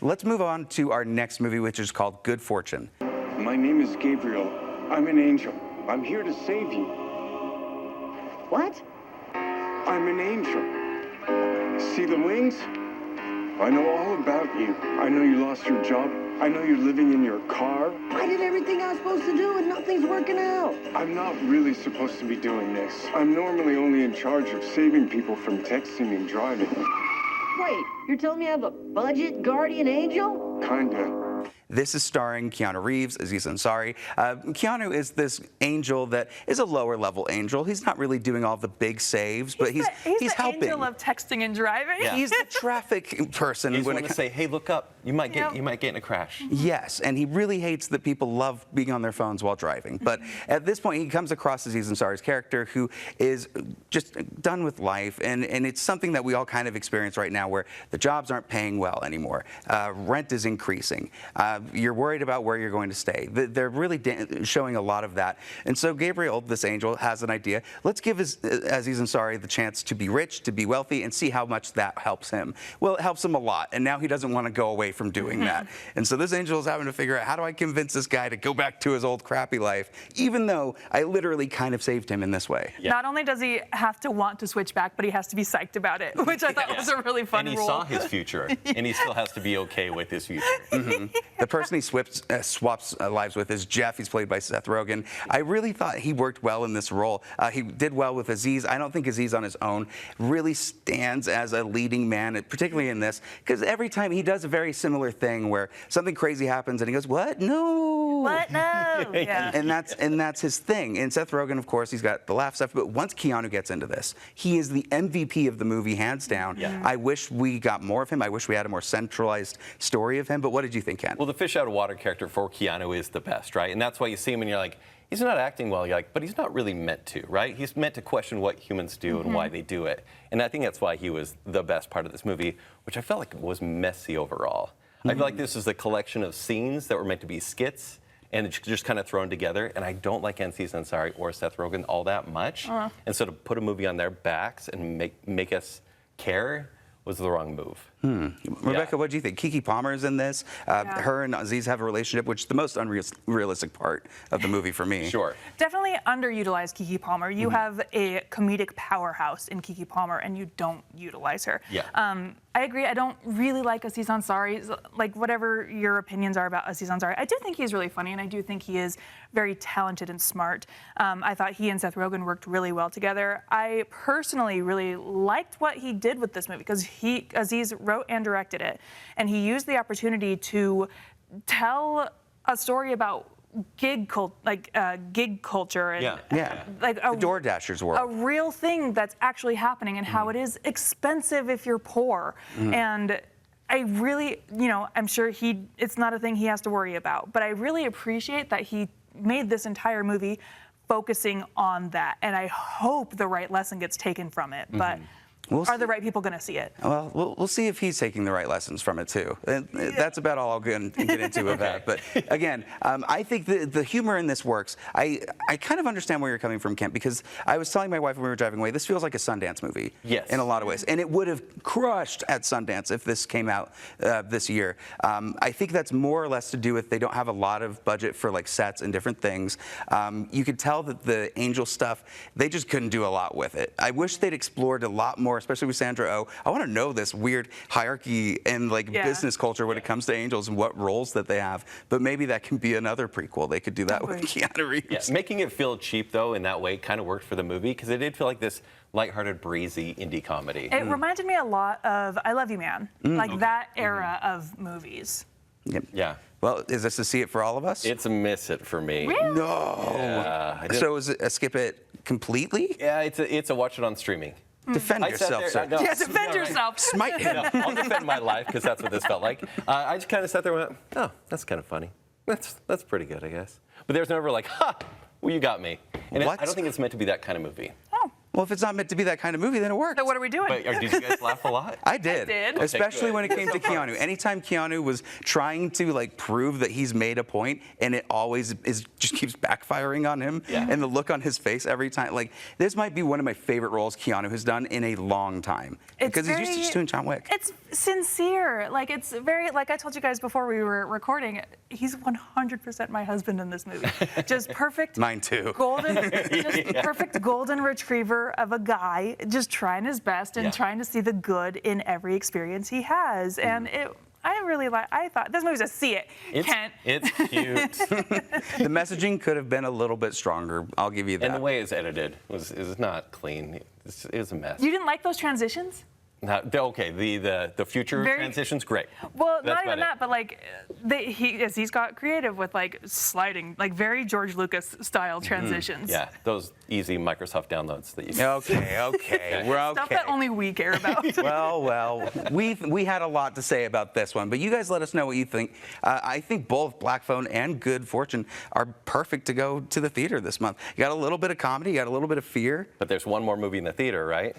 Let's move on to our next movie, which is called Good Fortune. My name is Gabriel. I'm an angel. I'm here to save you. What? I'm an angel. See the wings? I know all about you. I know you lost your job. I know you're living in your car. I did everything I was supposed to do and nothing's working out. I'm not really supposed to be doing this. I'm normally only in charge of saving people from texting and driving. Wait, you're telling me I have a budget guardian angel? Kinda. This is starring Keanu Reeves, Aziz Ansari. Keanu is this angel that is a lower level angel. He's not really doing all the big saves, but he's the helping. angel of texting and driving. Yeah. He's the traffic person. He's going to say, hey, look up. You might get in a crash. Yes, and he really hates that people love being on their phones while driving. But at this point, he comes across Aziz Ansari's character, who is just done with life, and it's something that we all kind of experience right now, where the jobs aren't paying well anymore. Rent is increasing. You're worried about where you're going to stay. They're really showing a lot of that. And so Gabriel, this angel, has an idea. Let's give Aziz Ansari the chance to be rich, to be wealthy, and see how much that helps him. Well, it helps him a lot, and now he doesn't want to go away from doing that. And so this angel is having to figure out, how do I convince this guy to go back to his old crappy life, even though I literally kind of saved him in this way. Yeah. Not only does he have to want to switch back, but he has to be psyched about it, which I thought was a really fun role. And he saw his future, and he still has to be okay with his future. The person he swaps lives with is Jeff. He's played by Seth Rogen. I really thought he worked well in this role. He did well with Aziz. I don't think Aziz on his own really stands as a leading man, particularly in this, because every time he does a very similar thing where something crazy happens and he goes, what? No. What? No. Yeah. And that's his thing. And Seth Rogen, of course, he's got the laugh stuff. But once Keanu gets into this, he is the MVP of the movie, hands down. Yeah. I wish we got more of him. I wish we had a more centralized story of him. But what did you think, Ken? Well, the fish out of water character for Keanu is the best, right? And that's why you see him and you're like, he's not acting well. You're like, but he's not really meant to, right? He's meant to question what humans do and why they do it. And I think that's why he was the best part of this movie, which I felt like was messy overall. I feel like this is a collection of scenes that were meant to be skits and it's just kind of thrown together. And I don't like Aziz Ansari or Seth Rogen all that much. And so to put a movie on their backs and make us care was the wrong move. Rebecca, what do you think? Keke Palmer's in this. Her and Aziz have a relationship, which is the most unrealistic part of the movie for me. Sure. Definitely underutilized Keke Palmer. You have a comedic powerhouse in Keke Palmer, and you don't utilize her. Yeah. I agree. I don't really like Aziz Ansari. Like, whatever your opinions are about Aziz Ansari, I do think he's really funny, and I do think he is very talented and smart. I thought he and Seth Rogen worked really well together. I personally really liked what he did with this movie, because Aziz wrote and directed it, and he used the opportunity to tell a story about gig culture and like the DoorDashers world, a real thing that's actually happening, and how it is expensive if you're poor. And I really, I'm sure it's not a thing he has to worry about, but I really appreciate that he made this entire movie focusing on that, and I hope the right lesson gets taken from it. But are the right people going to see it? Well, we'll see if he's taking the right lessons from it, too. That's about all I'll get into with that. But again, I think the humor in this works. I kind of understand where you're coming from, Kent, because I was telling my wife when we were driving away, this feels like a Sundance movie. Yes. In a lot of ways. And it would have crushed at Sundance if this came out this year. I think that's more or less to do with they don't have a lot of budget for like sets and different things. You could tell that the angel stuff, they just couldn't do a lot with it. I wish they'd explored a lot more, especially with Sandra Oh. I want to know this weird hierarchy and business culture when it comes to angels and what roles that they have. But maybe that can be another prequel. They could do that with Keanu Reeves. Yeah. Making it feel cheap, though, in that way kind of worked for the movie, because it did feel like this lighthearted, breezy indie comedy. It reminded me a lot of I Love You, Man. Like that era of movies. Yep. Yeah. Well, is this a see it for all of us? It's a miss it for me. Really? No. Yeah, So is it a skip it completely? Yeah, it's a watch it on streaming. Defend yourself, sir. No, Yeah, defend yourself. Smite him. No, I'll defend my life, because that's what this felt like. I just kind of sat there and went, oh, that's kind of funny. That's pretty good, I guess. But there's never like, ha, well, you got me. And What? I don't think it's meant to be that kind of movie. Oh. Well, if it's not meant to be that kind of movie, then it works. So what are we doing? But did you guys laugh a lot? I did. did. Especially Okay, when it came to Keanu. Anytime Keanu was trying to like prove that he's made a point, and it always just keeps backfiring on him, Yeah. and the look on his face every time. Like, this might be one of my favorite roles Keanu has done in a long time. Because he's used to just doing John Wick. It's sincere. Like, it's very, like I told you guys before we were recording, he's 100% my husband in this movie. Just perfect. Mine too. Golden, just perfect golden retriever of a guy, just trying his best and Yeah. trying to see the good in every experience he has. And I thought, this movie's a see it, Kent. It's cute. The messaging could have been a little bit stronger. I'll give you that. And the way it's edited is not clean. It's a mess. You didn't like those transitions? Okay, the future transition's great. Well, That's not even about it. that, but like he's got creative with like sliding, like very George Lucas style transitions. Yeah, those easy Microsoft downloads that you can. Okay, we're okay. Stuff that only we care about. Well, we had a lot to say about this one, but you guys let us know what you think. I think both Black Phone and Good Fortune are perfect to go to the theater this month. You got a little bit of comedy, you got a little bit of fear. But there's one more movie in the theater, right?